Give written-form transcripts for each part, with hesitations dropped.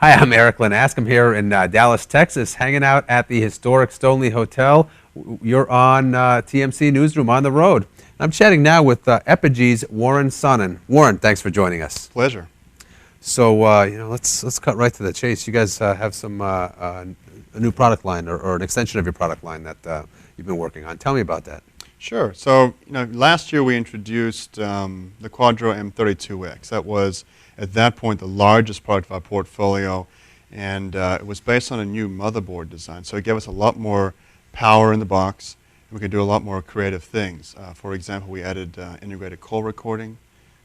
Hi, I'm Eric Linask. I'm here in Dallas, Texas, hanging out at the historic Stoneleigh Hotel. You're on TMC Newsroom on the road. I'm chatting now with Epygi's Warren Sonnen. Warren, thanks for joining us. Pleasure. So, let's cut right to the chase. You guys have some a new product line or an extension of your product line that you've been working on. Tell me about that. Sure. So, last year we introduced the Quadro M32X. That was, at that point, the largest product of our portfolio, and it was based on a new motherboard design. So it gave us a lot more power in the box, and we could do a lot more creative things. For example, we added integrated call recording,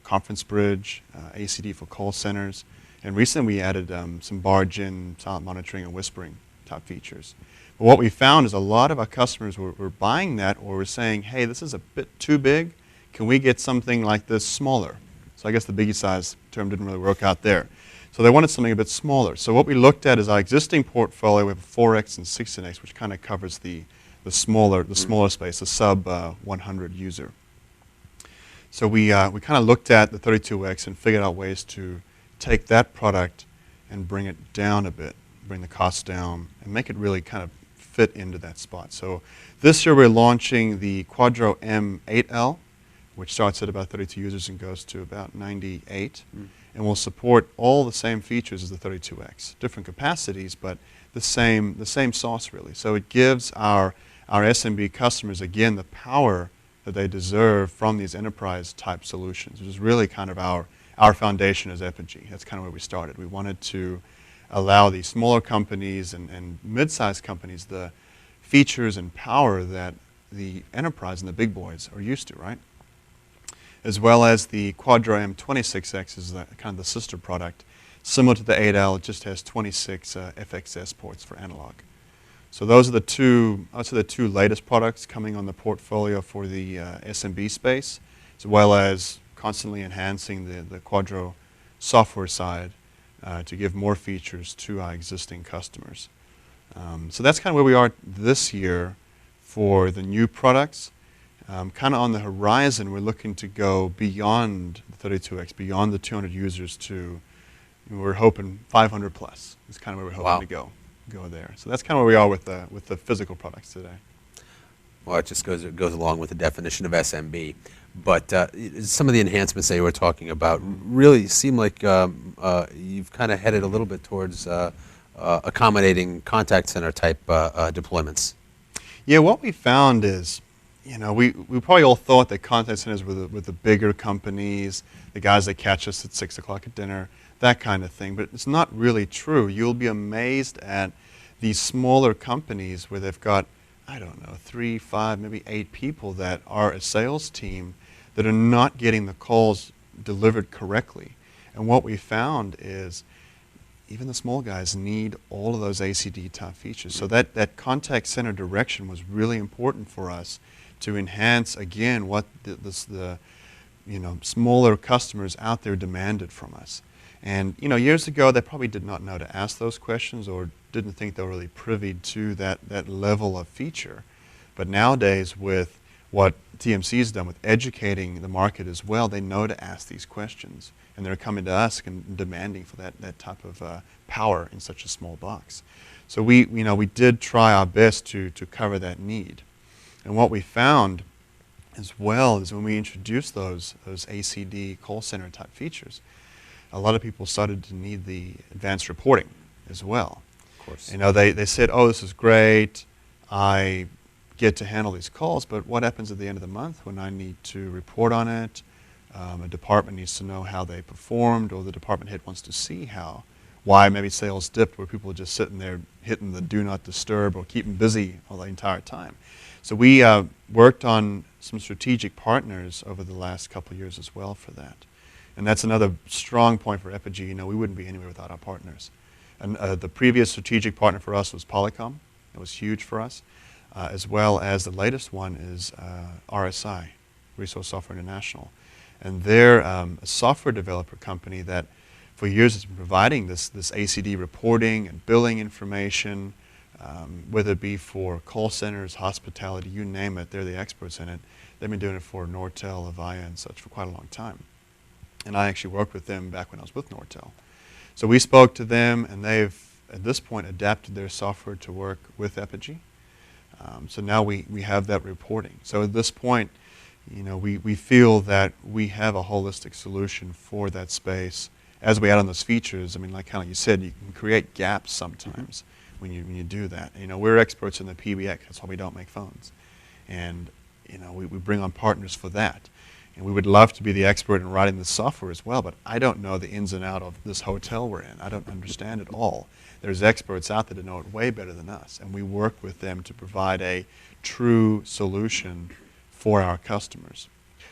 conference bridge, ACD for call centers, and recently we added some barge-in silent monitoring and whispering type features. But what we found is a lot of our customers were buying that or were saying, hey, this is a bit too big. Can we get something like this smaller? So I guess the biggie size term didn't really work out there. So they wanted something a bit smaller. So what we looked at is our existing portfolio. We have a 4X and 16X, which kind of covers the smaller space, the sub 100 user. So we kind of looked at the 32X and figured out ways to take that product and bring it down a bit, bring the cost down, and make it really kind of fit into that spot. So this year we're launching the Quadro M8L, which starts at about 32 users and goes to about 98, and will support all the same features as the 32X. Different capacities, but the same sauce really. So it gives our SMB customers, again, the power that they deserve from these enterprise type solutions, which is really kind of our foundation as Epygi. That's kind of where we started. We wanted to allow these smaller companies and mid-sized companies the features and power that the enterprise and the big boys are used to, right? As well as the Quadro M26X is kind of the sister product. Similar to the 8L, it just has 26 FXS ports for analog. So those are the two latest products coming on the portfolio for the SMB space, as well as constantly enhancing the Quadro software side to give more features to our existing customers. So that's kind of where we are this year for the new products. Kind of on the horizon, we're looking to go beyond the 32X, beyond the 200 users to, we're hoping 500 plus. Is kind of where we're hoping to go there. So that's kind of where we are with the physical products today. Well, it just goes along with the definition of SMB. But some of the enhancements that you were talking about really seem like you've kind of headed a little bit towards accommodating contact center type deployments. Yeah, what we found is, we probably all thought that contact centers were the bigger companies, the guys that catch us at 6 o'clock at dinner, that kind of thing. But it's not really true. You'll be amazed at these smaller companies where they've got, I don't know, 3, 5, maybe 8 people that are a sales team that are not getting the calls delivered correctly. And what we found is even the small guys need all of those ACD type features. So that contact center direction was really important for us to enhance, again, what the smaller customers out there demanded from us. And years ago, they probably did not know to ask those questions or didn't think they were really privy to that level of feature. But nowadays, with what TMC has done with educating the market as well, they know to ask these questions. And they're coming to us and demanding for that type of power in such a small box. So we did try our best to cover that need. And what we found as well is when we introduced those ACD call center type features, a lot of people started to need the advanced reporting as well. Of course. They said, oh, this is great. I get to handle these calls, but what happens at the end of the month when I need to report on it? A department needs to know how they performed, or the department head wants to see why maybe sales dipped, where people are just sitting there hitting the do not disturb or keeping busy all the entire time. So we worked on some strategic partners over the last couple of years as well for that. And that's another strong point for Epygi. We wouldn't be anywhere without our partners. And the previous strategic partner for us was Polycom. It was huge for us. As well as the latest one is RSI, Resource Software International. And they're a software developer company that for years has been providing this ACD reporting and billing information, whether it be for call centers, hospitality, you name it, they're the experts in it. They've been doing it for Nortel, Avaya, and such for quite a long time. And I actually worked with them back when I was with Nortel. So we spoke to them, and they've, at this point, adapted their software to work with Epygi. So now we have that reporting. So at this point, we feel that we have a holistic solution for that space. As we add on those features, I mean, like kind of you said, you can create gaps sometimes when you do that. We're experts in the PBX. That's why we don't make phones. And, we bring on partners for that. And we would love to be the expert in writing the software as well, but I don't know the ins and outs of this hotel we're in. I don't understand it all. There's experts out there that know it way better than us, and we work with them to provide a true solution for our customers.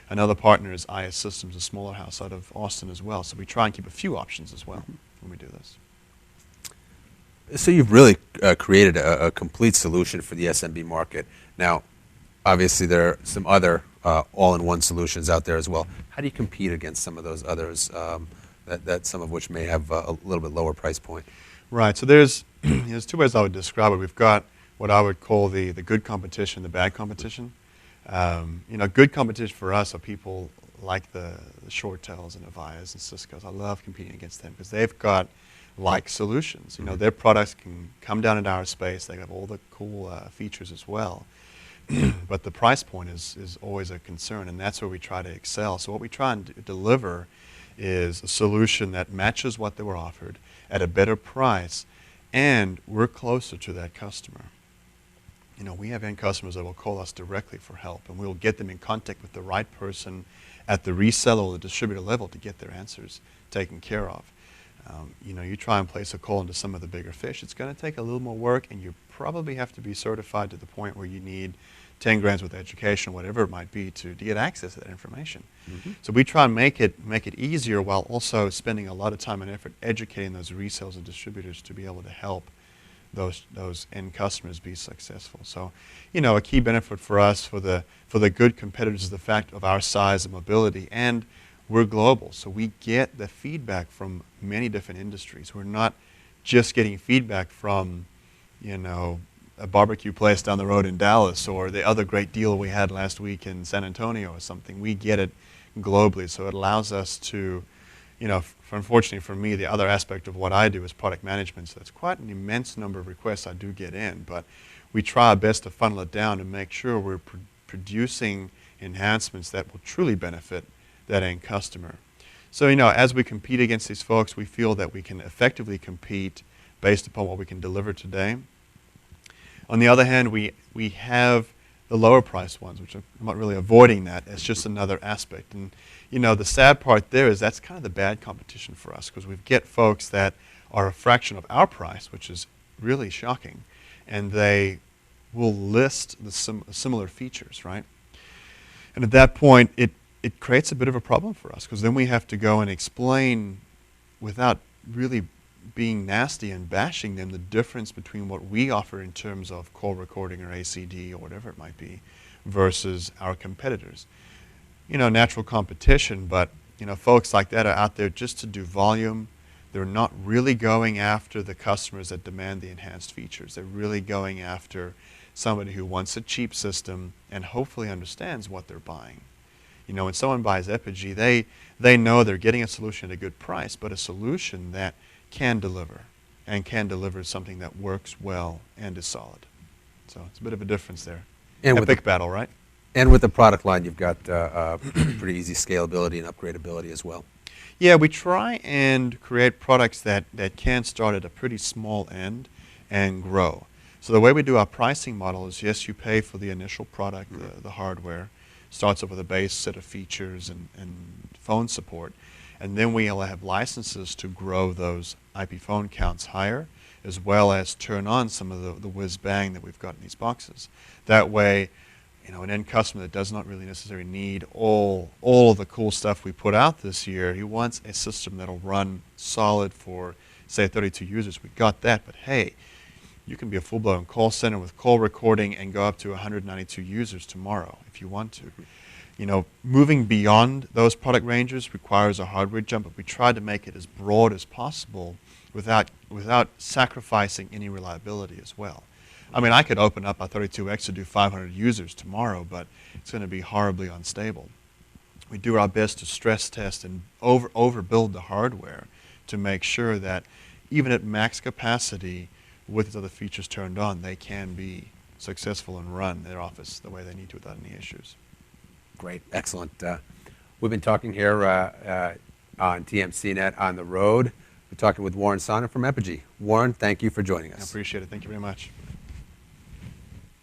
Another partner is IS Systems, a smaller house out of Austin as well, so we try and keep a few options as well when we do this. So you've really created a complete solution for the SMB market. Now, obviously there are some other all-in-one solutions out there as well. How do you compete against some of those others, that some of which may have a little bit lower price point? Right. So there's two ways I would describe it. We've got what I would call the good competition, the bad competition. Good competition for us are people like the ShoreTels and Avayas and Cisco's. I love competing against them because they've got like solutions. Their products can come down into our space. They have all the cool features as well. But the price point is always a concern, and that's where we try to excel. So what we try and deliver is a solution that matches what they were offered at a better price, and we're closer to that customer. We have end customers that will call us directly for help, and we'll get them in contact with the right person at the reseller or the distributor level to get their answers taken care of. You try and place a call into some of the bigger fish, it's going to take a little more work, and you probably have to be certified to the point where you need 10 grants with education, whatever it might be, to get access to that information. So we try and make it easier while also spending a lot of time and effort educating those resellers and distributors to be able to help those end customers be successful. So, a key benefit for us, for the good competitors, is the fact of our size and mobility, and we're global. So we get the feedback from many different industries. We're not just getting feedback from, a barbecue place down the road in Dallas or the other great deal we had last week in San Antonio or something. We get it globally, so it allows us to, unfortunately for me, the other aspect of what I do is product management, so that's quite an immense number of requests I do get in, but we try our best to funnel it down and make sure we're producing enhancements that will truly benefit that end customer. So, as we compete against these folks, we feel that we can effectively compete based upon what we can deliver today. On the other hand, we have the lower price ones, which I'm not really avoiding that. It's just another aspect. And, the sad part there is that's kind of the bad competition for us, because we get folks that are a fraction of our price, which is really shocking, and they will list the similar features, right? And at that point, it creates a bit of a problem for us, because then we have to go and explain, without really being nasty and bashing them, the difference between what we offer in terms of call recording or ACD or whatever it might be versus our competitors. Natural competition, but folks like that are out there just to do volume. They're not really going after the customers that demand the enhanced features. They're really going after somebody who wants a cheap system and hopefully understands what they're buying. When someone buys Epygi, they know they're getting a solution at a good price, but a solution that can deliver, and can deliver something that works well and is solid. So it's a bit of a difference there. And Epic battle, right? And with the product line, you've got pretty easy scalability and upgradability as well. Yeah, we try and create products that can start at a pretty small end and grow. So the way we do our pricing model is, yes, you pay for the initial product, the hardware, starts off with a base set of features and phone support. And then we'll have licenses to grow those IP phone counts higher, as well as turn on some of the whiz-bang that we've got in these boxes. That way, an end customer that does not really necessarily need all of the cool stuff we put out this year, he wants a system that'll run solid for, say, 32 users. We got that, but hey, you can be a full-blown call center with call recording and go up to 192 users tomorrow if you want to. Moving beyond those product ranges requires a hardware jump, but we try to make it as broad as possible without sacrificing any reliability as well. I mean, I could open up a 32X to do 500 users tomorrow, but it's going to be horribly unstable. We do our best to stress test and overbuild the hardware to make sure that even at max capacity, with its other features turned on, they can be successful and run their office the way they need to without any issues. Great, excellent. We've been talking here on TMCnet on the road. We're talking with Warren Sonner from Epygi. Warren, thank you for joining us. I appreciate it. Thank you very much.